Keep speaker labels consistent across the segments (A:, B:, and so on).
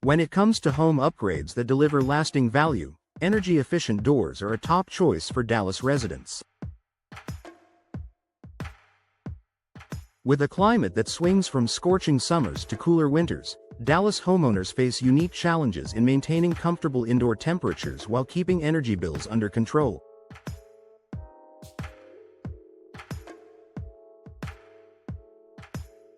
A: When it comes to home upgrades that deliver lasting value, energy-efficient doors are a top choice for Dallas residents. With a climate that swings from scorching summers to cooler winters, Dallas homeowners face unique challenges in maintaining comfortable indoor temperatures while keeping energy bills under control.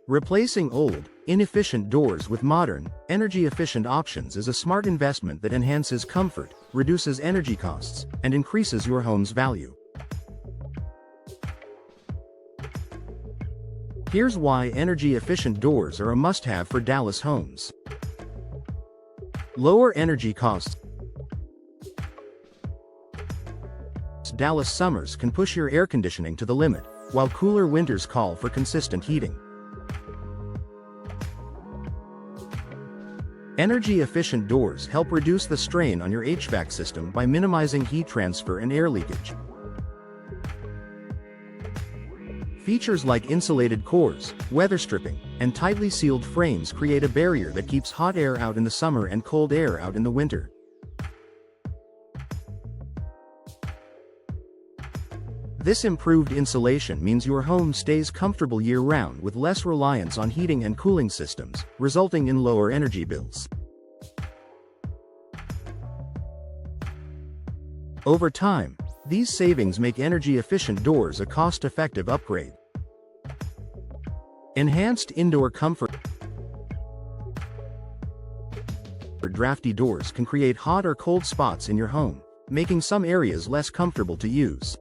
A: Replacing old, inefficient doors with modern, energy-efficient options is a smart investment that enhances comfort, reduces energy costs, and increases your home's value. Here's why energy-efficient doors are a must-have for Dallas homes. Lower energy costs. Dallas summers can push your air conditioning to the limit, while cooler winters call for consistent heating. Energy-efficient doors help reduce the strain on your HVAC system by minimizing heat transfer and air leakage. Features like insulated cores, weather stripping, and tightly sealed frames create a barrier that keeps hot air out in the summer and cold air out in the winter. This improved insulation means your home stays comfortable year-round with less reliance on heating and cooling systems, resulting in lower energy bills. Over time, these savings make energy-efficient doors a cost-effective upgrade. Enhanced indoor comfort. Drafty doors can create hot or cold spots in your home, making some areas less comfortable to use.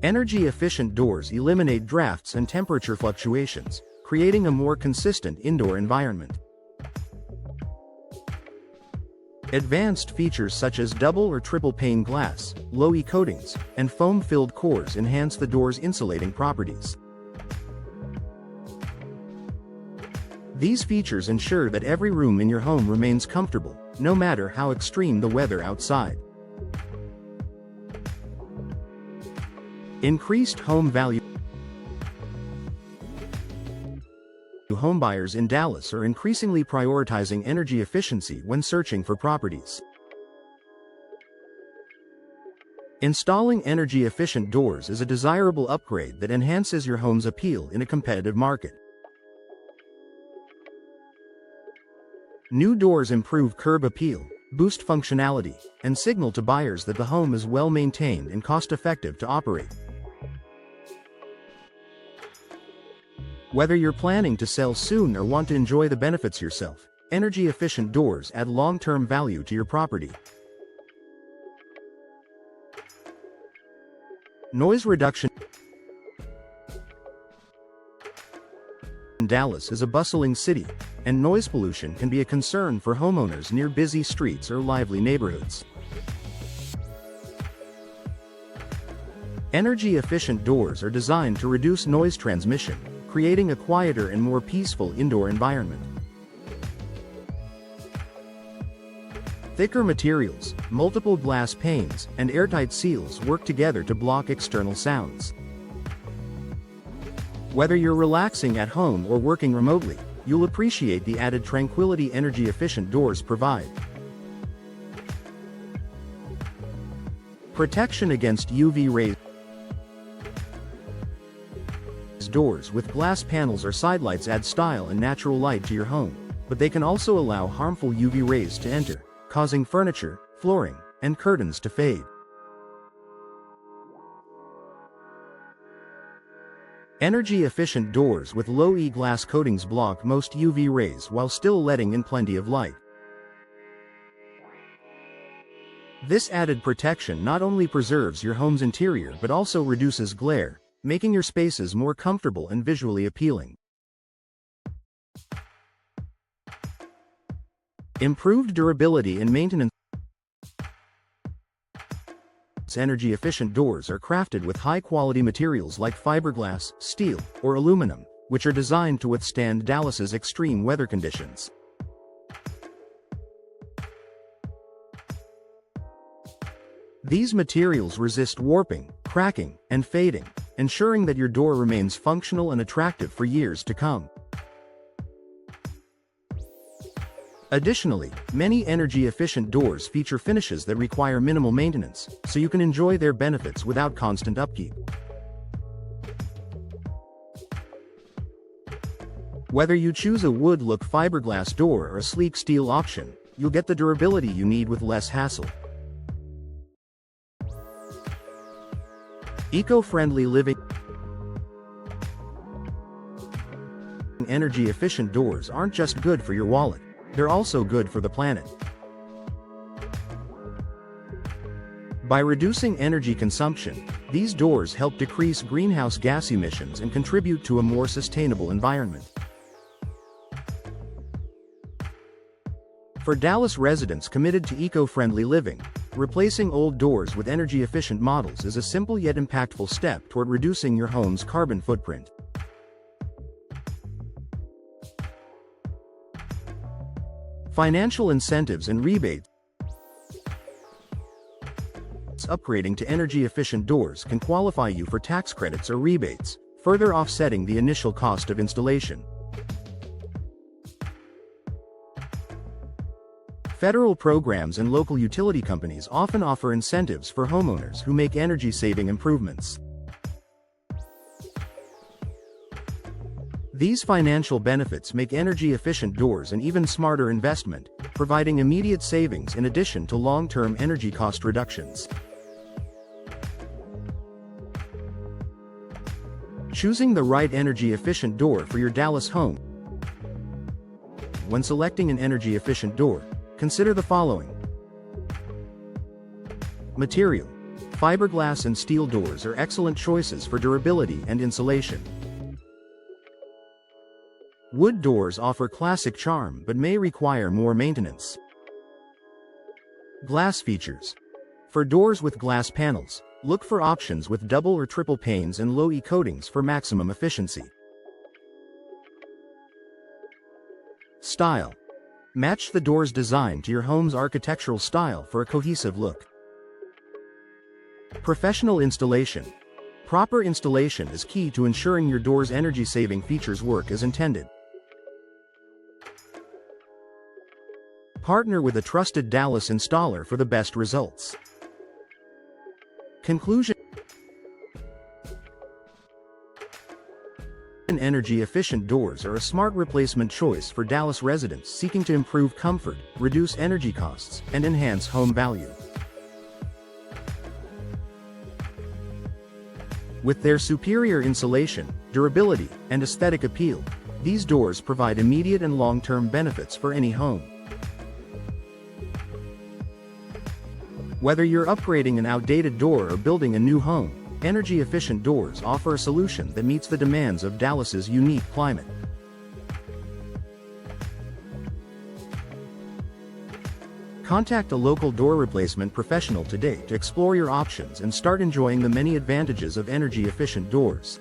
A: Energy-efficient doors eliminate drafts and temperature fluctuations, creating a more consistent indoor environment. Advanced features such as double or triple pane glass, low-E coatings, and foam-filled cores enhance the door's insulating properties. These features ensure that every room in your home remains comfortable, no matter how extreme the weather outside. Increased home value. Homebuyers in Dallas are increasingly prioritizing energy efficiency when searching for properties. Installing energy-efficient doors is a desirable upgrade that enhances your home's appeal in a competitive market. New doors improve curb appeal, boost functionality, and signal to buyers that the home is well maintained and cost-effective to operate. Whether you're planning to sell soon or want to enjoy the benefits yourself, energy-efficient doors add long-term value to your property. Noise reduction. Dallas is a bustling city, and noise pollution can be a concern for homeowners near busy streets or lively neighborhoods. Energy-efficient doors are designed to reduce noise transmission, creating a quieter and more peaceful indoor environment. Thicker materials, multiple glass panes, and airtight seals work together to block external sounds. Whether you're relaxing at home or working remotely, you'll appreciate the added tranquility energy-efficient doors provide. Protection against UV rays. Doors with glass panels or sidelights add style and natural light to your home, but they can also allow harmful UV rays to enter, causing furniture, flooring, and curtains to fade. Energy-efficient doors with low-E glass coatings block most UV rays while still letting in plenty of light. This added protection not only preserves your home's interior but also reduces glare, making your spaces more comfortable and visually appealing. Improved durability and maintenance. Energy-efficient doors are crafted with high-quality materials like fiberglass, steel, or aluminum, which are designed to withstand Dallas's extreme weather conditions. These materials resist warping, cracking, and fading, ensuring that your door remains functional and attractive for years to come. Additionally, many energy-efficient doors feature finishes that require minimal maintenance, so you can enjoy their benefits without constant upkeep. Whether you choose a wood-look fiberglass door or a sleek steel option, you'll get the durability you need with less hassle. Eco-friendly living. Energy-efficient doors aren't just good for your wallet, they're also good for the planet. By reducing energy consumption, these doors help decrease greenhouse gas emissions and contribute to a more sustainable environment. For Dallas residents committed to eco-friendly living, replacing old doors with energy-efficient models is a simple yet impactful step toward reducing your home's carbon footprint. Financial incentives and rebates. Upgrading to energy-efficient doors can qualify you for tax credits or rebates, further offsetting the initial cost of installation. Federal programs and local utility companies often offer incentives for homeowners who make energy-saving improvements. These financial benefits make energy-efficient doors an even smarter investment, providing immediate savings in addition to long-term energy cost reductions. Choosing the right energy-efficient door for your Dallas home. When selecting an energy-efficient door, consider the following. Material. Fiberglass and steel doors are excellent choices for durability and insulation. Wood doors offer classic charm but may require more maintenance. Glass features. For doors with glass panels, look for options with double or triple panes and low-E coatings for maximum efficiency. Style. Match the door's design to your home's architectural style for a cohesive look. Professional installation. Proper installation is key to ensuring your door's energy-saving features work as intended. Partner with a trusted Dallas installer for the best results. Conclusion. Energy-efficient doors are a smart replacement choice for Dallas residents seeking to improve comfort, reduce energy costs, and enhance home value. With their superior insulation, durability, and aesthetic appeal, these doors provide immediate and long-term benefits for any home. Whether you're upgrading an outdated door or building a new home, energy-efficient doors offer a solution that meets the demands of Dallas's unique climate. Contact a local door replacement professional today to explore your options and start enjoying the many advantages of energy-efficient doors.